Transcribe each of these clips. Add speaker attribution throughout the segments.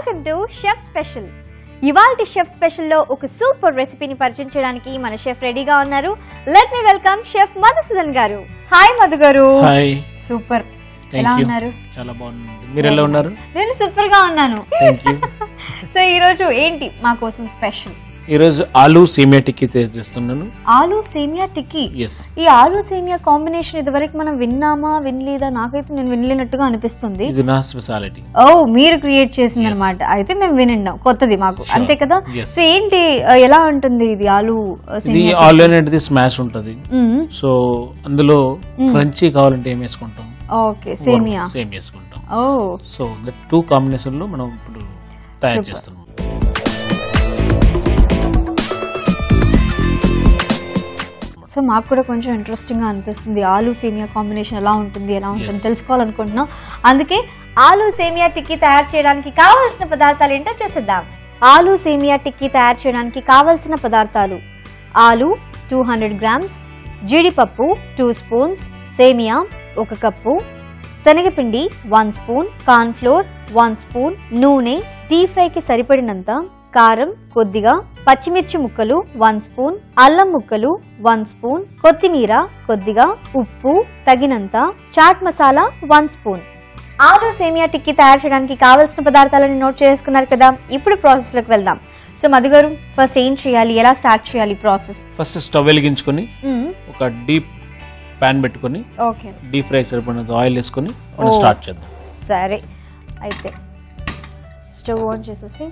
Speaker 1: Welcome to chef special. ఇవాల్టి chef special లో ఒక సూపర్ రెసిపీని పరిచయం చేయడానికి మన షెఫ్ రెడీగా ఉన్నారు. Let me welcome chef Madhusudan గారు. హాయ్ మధు గారు.
Speaker 2: హాయ్.
Speaker 1: సూపర్. ఎలా ఉన్నారు?
Speaker 2: చాలా బాగున్నాను. మీరు ఎలా ఉన్నారు?
Speaker 1: నేను సూపర్ గా ఉన్నాను. సో ఈ రోజు ఏంటి మా కోసం స్పెషల్?
Speaker 2: ఈ రోజు ఆలు సేమియా టిక్కీ చేస్తున్నాను.
Speaker 1: ఆలు సేమియా టిక్కీ. ఈ ఆలు సేమియా కాంబినేషన్ ఇదివరకు మనం విన్నామా వినలేదా? నాకైతే నేను వినలేనట్టుగా అనిపిస్తుంది.
Speaker 2: ఇది నా స్పెషాలిటీ.
Speaker 1: ఓ, మీరు క్రియేట్ చేసింది అనమాట. అయితే మేము వినిన్నాం, కొత్తది మాకు, అంతే కదా? సో ఏంటి, ఎలా ఉంటుంది ఇది ఆలు
Speaker 2: ఇది? ఆలు అనేది స్మాష్ ఉంటది. సో అందులో క్రంచీ కావాలంటే ఏం వేసుకుంటాం?
Speaker 1: ఓకే, సేమియా
Speaker 2: వేసుకుంటాం.
Speaker 1: ఓ,
Speaker 2: సో ద టూ కాంబినేషన్ లో మనం ఇప్పుడు తయారు చేస్తున్నాం.
Speaker 1: సో మాకు కూడా కొంచెం ఇంట్రెస్టింగ్ గా అనిపిస్తుంది. ఆలు సేమియా కాంబినేషన్ ఎలా ఉంటుంది తెలుసుకోవాలనుకుంటున్నాం. అందుకే ఆలు సేమియా టిక్కీ తయారు చేయడానికి కావాల్సిన పదార్థాలు ఏంటో చూసేద్దాం. ఆలు సేమియా టిక్కీ తయారు చేయడానికి కావాల్సిన పదార్థాలు: ఆలు 200 గ్రామ్స్, జీడిపప్పు 2 స్పూన్స్, సేమియా 1 కప్పు, శనగపిండి 1 స్పూన్, కార్న్ ఫ్లోర్ 1 స్పూన్, నూనె, డీప్ ఫ్రైకి సరిపడినంత, కారం కొద్దిగా, పచ్చిమిర్చి ముక్కలు 1 స్పూన్, అల్లం ముక్కలు 1 స్పూన్, కొత్తిమీర కొద్దిగా, ఉప్పు తగినంత, చాట్ మసాలా 1 స్పూన్. ఆలు సేమియా టిక్కీ తయారు చేయడానికి కావాల్సిన పదార్థాలను నోట్ చేసుకున్నారు కదా. ఇప్పుడు ప్రాసెస్ లోకి వెళ్దాం. సో మధు గారు, ఫస్ట్ ఏం చేయాలి, ఎలా స్టార్ట్ చేయాలి ప్రాసెస్?
Speaker 2: ఫస్ట్ స్టవ్ వెలిగించుకొని ఒక డీప్ పాన్ పెట్టుకొని డీప్ ఫ్రై సరిపడినంత ఆయిల్ వేసుకొని స్టార్ట్ చేద్దాం.
Speaker 1: సరే, అయితే స్టవ్ ఆన్ చేసేసి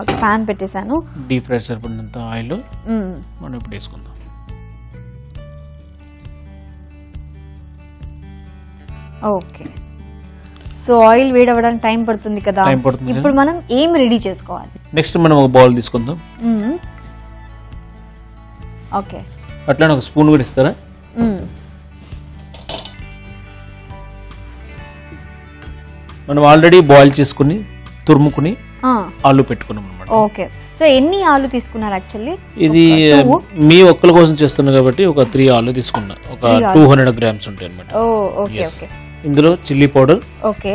Speaker 1: ఒక పాన్ పెట్టేశాను.
Speaker 2: డీప్ ఫ్రై సరిపడినంత ఆయిల్ మనం ఇప్పుడు వేసుకుందాం.
Speaker 1: ఓకే, సో ఆయిల్ వేడవడానికి టైం పడుతుంది కదా. ఇప్పుడు మనం ఏం రెడీ చేసుకోవాలి?
Speaker 2: నెక్స్ట్ మనం ఒక బౌల్ తీసుకుందాం.
Speaker 1: ఓకే,
Speaker 2: అట్లానే ఒక స్పూన్ కూడా ఇస్తారా? మనం ఆల్రెడీ బాయిల్ చేసుకుని తురుముకుని ఆలు పెట్టుకున్నాం అన్నమాట.
Speaker 1: ఓకే, సో ఎన్ని ఆలు తీసుకున్నారు యాక్చువల్లీ?
Speaker 2: ఇది మీ ఒక్కల కోసం చేస్తున్నా కాబట్టి ఒక 3 ఆలు తీసుకున్నా. ఒక 200 గ్రామ్స్ ఉంటాయి అన్నమాట.
Speaker 1: Okay okay.
Speaker 2: ఇందులో chilli powder
Speaker 1: okay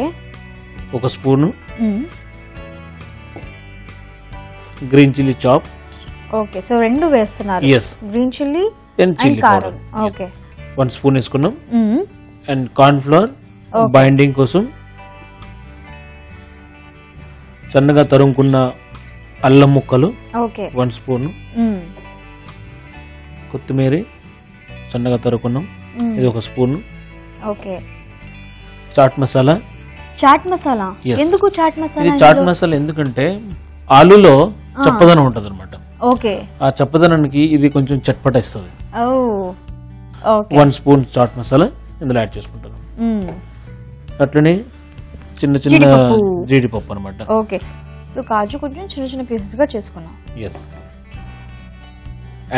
Speaker 2: 1 spoon, green chilli chop.
Speaker 1: Okay, so రెండు వేస్తున్నారు. Green chilli
Speaker 2: and chilli powder.
Speaker 1: Okay,
Speaker 2: 1 spoon వేసుకున్నాం. అండ్ కార్న్ ఫ్లోర్ బైండింగ్ కోసం సన్నగా తరుముకున్న అల్లం ముక్కలు 1 స్పూన్, కొత్తిమీర సన్నగా తరుకున్నాం, ఇది 1 స్పూన్.
Speaker 1: ఓకే,
Speaker 2: చాట్ మసాలా.
Speaker 1: చాట్ మసాలా ఎందుకు? చాట్ మసాలా,
Speaker 2: చాట్ మసాలా ఎందుకంటే ఆలులో చప్పదనం ఉంటది అనమాట.
Speaker 1: ఓకే,
Speaker 2: ఆ చప్పదనానికి ఇది కొంచెం చట్పటిస్తుంది. 1 స్పూన్ చాట్ మసాలా ఇందులో యాడ్ చేసుకుంటాను. అట్లనే చిన్న చిన్న జీడిపప్పు అనమాట.
Speaker 1: ఓకే, సో కాజు కొంచెం చిన్న చిన్న పీసెస్ గా చేసుకున్నాం.
Speaker 2: ఎస్.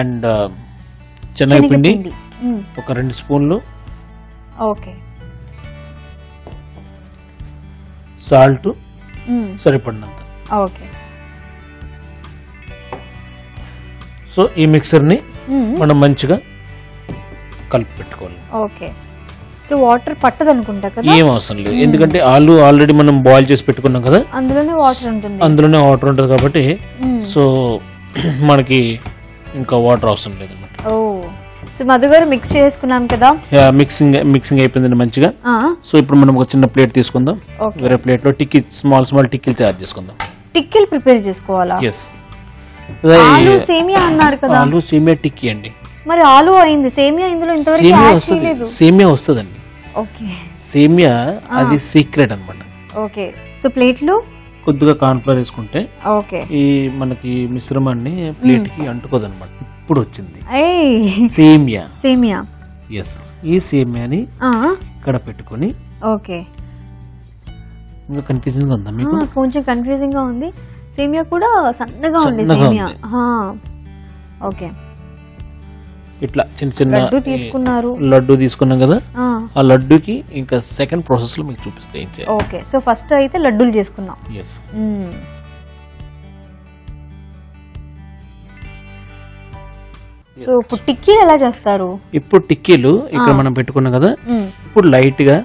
Speaker 2: అండ్ శనగపిండి ఒక 2 స్పూన్లు.
Speaker 1: ఓకే,
Speaker 2: సాల్ట్ సరిపడినంత.
Speaker 1: ఓకే,
Speaker 2: సో ఈ మిక్సర్ ని మనం మంచిగా కలిపి పెట్టుకోవాలి.
Speaker 1: ఓకే, సో వాటర్ పట్టదు అనుకుంటా కదా?
Speaker 2: ఏం అవసరం లేదు, ఎందుకంటే ఆలు ఆల్రెడీ మనం బాయిల్ చేసి పెట్టుకున్నాం కదా,
Speaker 1: అందులోనే వాటర్ ఉంటుంది.
Speaker 2: అందులోనే వాటర్ ఉంటుంది కాబట్టి సో మనకి ఇంకా వాటర్ అవసరం లేదు అన్నమాట.
Speaker 1: ఓ, సో మధు గారు మిక్స్ చేసుకున్నాం కదా.
Speaker 2: మిక్సింగ్ అయిపోయింది మంచిగా. సో ఇప్పుడు మనం ఒక చిన్న ప్లేట్ తీసుకుందాం. వేరే ప్లేట్ లో టిక్కీ స్మాల్ టిక్కీలు తయారు చేసుకుందాం.
Speaker 1: టిక్కీలు ప్రిపేర్ చేసుకోవాలా?
Speaker 2: ఎస్.
Speaker 1: ఆలు సేమియా అన్నారు కదా.
Speaker 2: ఆలు సేమియా టిక్కీ అండి.
Speaker 1: మరి ఆలు అయింది, సేమియా ఇందులో ఇంతవరకు యాడ్ చేయలేదు.
Speaker 2: సేమియా వస్తుందండి.
Speaker 1: ఓకే,
Speaker 2: సేమియా అది సీక్రెట్ అన్నమాట.
Speaker 1: ఓకే, సో ప్లేట్ లో
Speaker 2: కొద్దిగా కార్న్ ఫ్లోర్ వేసుకుంటే
Speaker 1: ఓకే
Speaker 2: ఈ మనకి మిశ్రమాన్ని ప్లేట్ కి అంటుకోదు అనమాట. ఇప్పుడు వచ్చింది
Speaker 1: సేమియా.
Speaker 2: ఎస్, ఈ సేమియాని ఇక్కడ పెట్టుకొని.
Speaker 1: ఓకే,
Speaker 2: ఇంకా కన్ఫ్యూజింగ్ గా ఉందా మీకు?
Speaker 1: కొంచెం కన్ఫ్యూజింగ్ గా ఉంది. సేమియా కూడా సన్నగా ఉంది సేమియా. ఓకే,
Speaker 2: ఇట్లా చిన్న చిన్న
Speaker 1: లడ్డు
Speaker 2: తీసుకున్నాం కదా. ఆ లడ్డూకి ఇంకా సెకండ్ ప్రాసెస్ లో మీకు చూపిస్తే ఏం చేయాలి.
Speaker 1: ఓకే, సో ఫస్ట్ అయితే లడ్డూలు చేసుకున్నాం.
Speaker 2: ఎస్.
Speaker 1: సో ఇప్పుడు టిక్కీలు ఎలా చేస్తారు?
Speaker 2: ఇప్పుడు టిక్కీలు ఇక్కడ మనం పెట్టుకున్నాం కదా, ఇప్పుడు లైట్ గా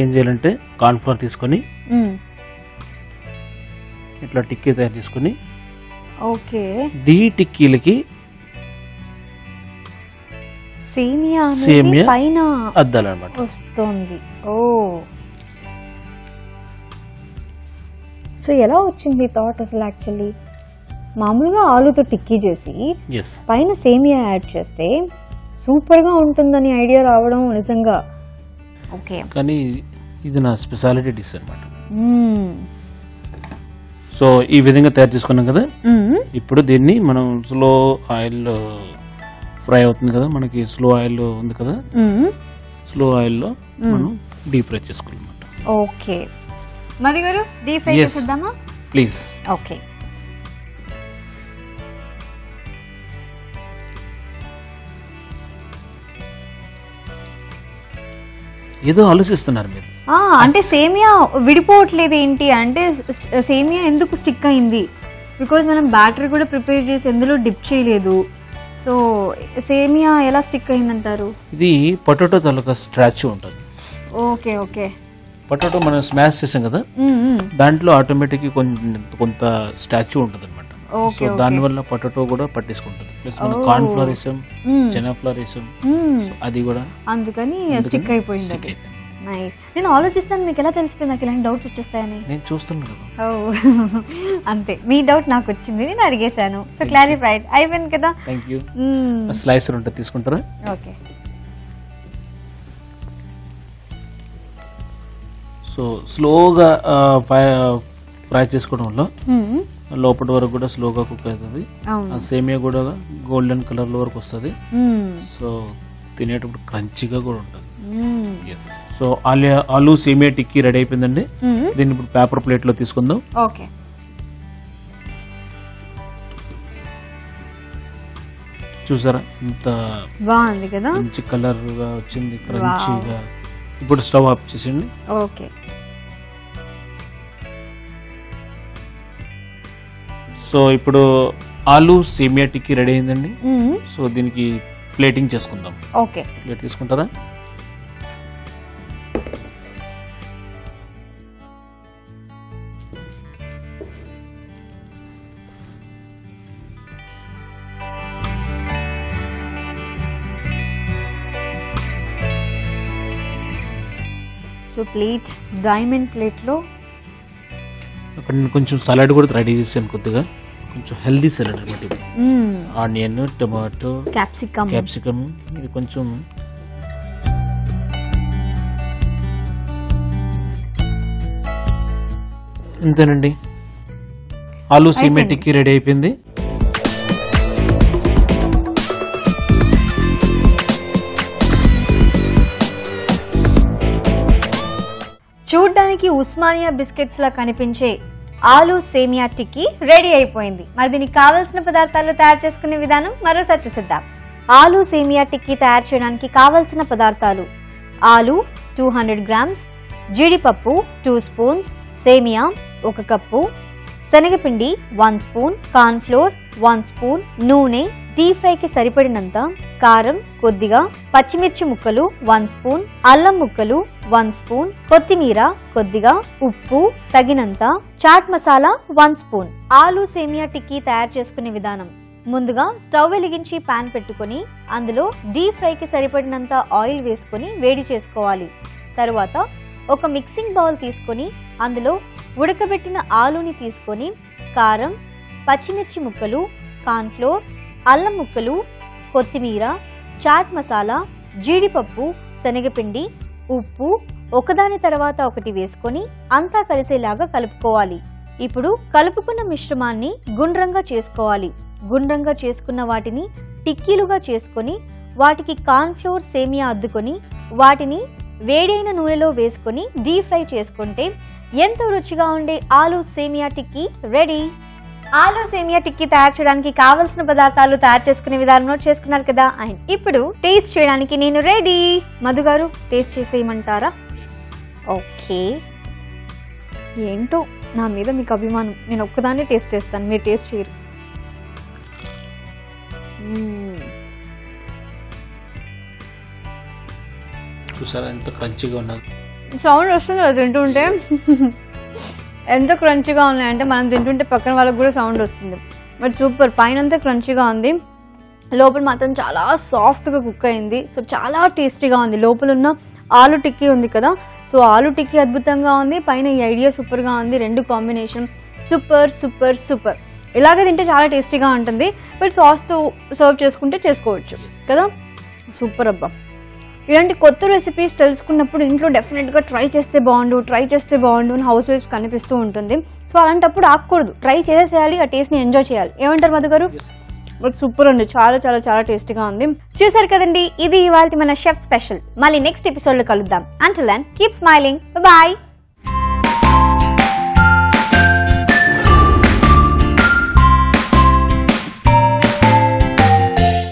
Speaker 2: ఏం చేయాలంటే కార్న్ ఫ్లోర్ తీసుకొని ఇట్లా టిక్కీ తయారు చేసుకుని
Speaker 1: ఓకే
Speaker 2: దీ టిక్కీలకి
Speaker 1: సేమియా
Speaker 2: సేమియా
Speaker 1: పైన
Speaker 2: అద్దాలన్నమాట.
Speaker 1: వస్తుంది. ఓ సో ఎలా వచ్చింది థాట్ అసలు? యాక్చువల్లీ మామూలుగా ఆలుతో టిక్కీ చేసి పైన సేమియా యాడ్ చేస్తే సూపర్ గా ఉంటుందని ఐడియా రావడం నిజంగా ఓకే.
Speaker 2: కానీ ఇది నా స్పెషాలిటీ డిష్ అన్నమాట. సో ఈ విధంగా తయారు చేసుకున్నాం కదా, ఇప్పుడు దీన్ని మనం స్లో ఆయిల్ ఫ్రై అవుతుంది కదా, మనకి స్లో ఆయిల్ ఉంది కదా, స్లో ఆయిల్లో మనం డీప్ ఫ్రై చేసుకోవాలన్నమాట.
Speaker 1: ఓకే మధు గారు డీప్ ఫ్రై చేద్దామా
Speaker 2: ప్లీజ్?
Speaker 1: ఓకే.
Speaker 2: ఏదో ఆలోచిస్తున్నారు మీరు.
Speaker 1: అంటే సేమియా విడిపోవట్లేదు ఏంటి అంటే, సేమియా ఎందుకు స్టిక్ అయింది? బికాజ్ మనం బ్యాటర్ కూడా ప్రిపేర్ చేసి ఎందులో డిప్ చేయలేదు. సో సేమియా ఎలా స్టిక్ అయిందంటారు?
Speaker 2: ఇది పొటాటో తాలూకా స్ట్రాచ్ ఉంటుంది.
Speaker 1: Okay okay.
Speaker 2: పొటాటో మనం స్మాష్ చేసాం కదా, దాంట్లో ఆటోమేటిక్ కొంత స్టాచ్యూ ఉంటుంది అనమాట. సో దానివల్ల పొటాటో కూడా పట్టేసుకుంటుంది. ప్లస్ మనం కార్న్ ఫ్లోర్ వేసాం, చెనా ఫ్లోర్ వేసాం, అది కూడా
Speaker 1: అందుకని స్టిక్ అయిపోయింది. నైస్. నేను ఆలోచిస్తాను మీకు ఎలా తెలిసిపోయింది నాకు ఇలాంటి డౌట్స్ వచ్చేస్తాయని?
Speaker 2: నేను చూస్తున్నాను కదా.
Speaker 1: అంతే, మీ డౌట్ నాకు వచ్చింది, నేను అడిగేశాను. సో క్లారిఫైడ్ అయిపోయింది కదా.
Speaker 2: Thank you. స్లైసర్ ఉంటే తీసుకుంటారా?
Speaker 1: ఓకే.
Speaker 2: సో స్లోగా ఫ్రై చేసుకోవడం వల్ల లోపల వరకు కూడా స్లోగా కుక్ అవుతుంది. ఆ సేమియా కూడా గోల్డెన్ కలర్ లో వరకు వస్తుంది. సో తినేటప్పుడు క్రంచిగా కూడా ఉంటుంది. సో ఆలు సేమియా టిక్కీ రెడీ అయిపోయిందండి. దీన్ని ఇప్పుడు పేపర్ ప్లేట్ లో తీసుకుందాం.
Speaker 1: ఓకే.
Speaker 2: చూసారా ఎంత
Speaker 1: బాగుంది కదా,
Speaker 2: మంచి కలర్ గా వచ్చింది, క్రంచీగా. ఇప్పుడు స్టవ్ ఆఫ్ చేసేయండి.
Speaker 1: ఓకే.
Speaker 2: సో ఇప్పుడు ఆలు సేమియా టిక్కీ రెడీ అయిందండి. సో దీనికి ప్లేటింగ్ చేసుకుందాం.
Speaker 1: ఓకే.
Speaker 2: ప్లేట్ తీసుకుంటారా?
Speaker 1: సో ప్లేట్ డైమండ్ ప్లేట్ లో
Speaker 2: అక్కడ నేను కొంచెం సలాడ్ కూడా రెడీ చేసాను, కొద్దిగా కొంచెం హెల్దీ సలాడ్ అనమాట. ఇది ఆనియన్, టొమాటో, క్యాప్సికమ్, ఇది కొంచెం ఇంతేనండి. ఆలు సేమియా టిక్కీ రెడీ అయిపోయింది.
Speaker 1: చూడ్డానికి ఉస్మానియా బిస్కెట్స్ లా కనిపించే ఆలు సేమియా టిక్కీ రెడీ అయిపోయింది. మరి దీనికి కావాల్సిన పదార్థాలు తయారు చేసుకునే విధానం మరోసారి చూసిద్దాం. ఆలు సేమియా టిక్కీ తయారు చేయడానికి కావాల్సిన పదార్థాలు: ఆలు 200 గ్రామ్స్, జీడిపప్పు 2 స్పూన్స్, సేమియా 1 కప్పు, శనగపిండి 1 స్పూన్, కార్న్ ఫ్లోర్ 1 స్పూన్, నూనె, డీప్ ఫ్రైకి సరిపడినంత, కారం కొద్దిగా, పచ్చిమిర్చి ముక్కలు 1 స్పూన్, అల్లం ముక్కలు 1 స్పూన్, కొత్తిమీర కొద్దిగా, ఉప్పు తగినంత, చాట్ మసాలా 1 స్పూన్. ఆలు సేమియా టిక్కీ తయారు చేసుకునే విధానం: ముందుగా స్టవ్ వెలిగించి పాన్ పెట్టుకుని అందులో డీప్ ఫ్రైకి సరిపడినంత ఆయిల్ వేసుకుని వేడి చేసుకోవాలి. తరువాత ఒక మిక్సింగ్ బౌల్ తీసుకొని అందులో ఉడకబెట్టిన ఆలుని తీసుకొని కారం, పచ్చిమిర్చి ముక్కలు, కార్న్ ఫ్లోర్, అల్లం ముక్కలు, కొత్తిమీర, చాట్ మసాలా, జీడిపప్పు, శనగపిండి, ఉప్పు ఒకదాని తర్వాత ఒకటి వేసుకొని అంతా కలిసేలాగా కలుపుకోవాలి. ఇప్పుడు కలుపుకున్న మిశ్రమాన్ని గుండ్రంగా చేసుకోవాలి. గుండ్రంగా చేసుకున్న వాటిని టిక్కీలుగా చేసుకొని వాటికి కార్న్ ఫ్లోర్ సేమియా అద్దుకొని వాటిని వేడైన నూనెలో వేసుకొని డీప్ ఫ్రై చేసుకుంటే ఎంతో రుచిగా ఉండే ఆలు సేమియా టిక్కీ రెడీ. ఆలు సేమియా టిక్కీ తయారు చేయడానికి కావలసిన పదార్థాలు తయారు చేసుకునే విధానం నోట్ చేసుకున్నారు కదా. అండ్ ఇప్పుడు టేస్ట్ చేయడానికి నేను రెడీ. మధు గారు టేస్ట్ చేసేయమంటారా? ఓకే. ఏంటో నా మీద మీకు అభిమానం, నేను ఒక్కదాన్ని టేస్ట్ చేస్తాను, మీరు టేస్ట్ చేయరు.
Speaker 2: చూసారా ఎంత క్రంచిగా ఉన్నది.
Speaker 1: సౌండ్ వస్తుంది అది తింటుంటే. ఎంత క్రంచీగా ఉన్నాయంటే మనం తింటుంటే పక్కన వాళ్ళకి కూడా సౌండ్ వస్తుంది. బట్ సూపర్, పైన అంతా క్రంచీగా ఉంది, లోపల మాత్రం చాలా సాఫ్ట్గా కుక్ అయింది. సో చాలా టేస్టీగా ఉంది. లోపల ఉన్న ఆలు టిక్కీ ఉంది కదా, సో ఆలు టిక్కీ అద్భుతంగా ఉంది, పైన ఈ ఐడియా సూపర్గా ఉంది. రెండు కాంబినేషన్ సూపర్ సూపర్ సూపర్. ఇలాగే తింటే చాలా టేస్టీగా ఉంటుంది. బట్ సాస్తో సర్వ్ చేసుకుంటే చేసుకోవచ్చు కదా. సూపర్ అబ్బా. ఇలాంటి కొత్త రెసిపీస్ తెలుసుకున్నప్పుడు ఇంట్లో డెఫినెట్గా ట్రై చేస్తే బాగుండు అని హౌస్ వైఫ్స్ కనిపిస్తూ ఉంటుంది. సో అలాంటప్పుడు ఆగకూడదు, ట్రై చేసేయాలి, ఆ టేస్ట్ని ఎంజాయ్ చేయాలి. ఏమంటారు మధు గారు? బట్ సూపర్ అండి, చాలా చాలా చాలా టేస్టీగా ఉంది. చూసారు కదండి, ఇది ఇవాళ మన షెఫ్ స్పెషల్. మళ్ళీ నెక్స్ట్ ఎపిసోడ్లో కలుద్దాం. Until then keep smiling, bye.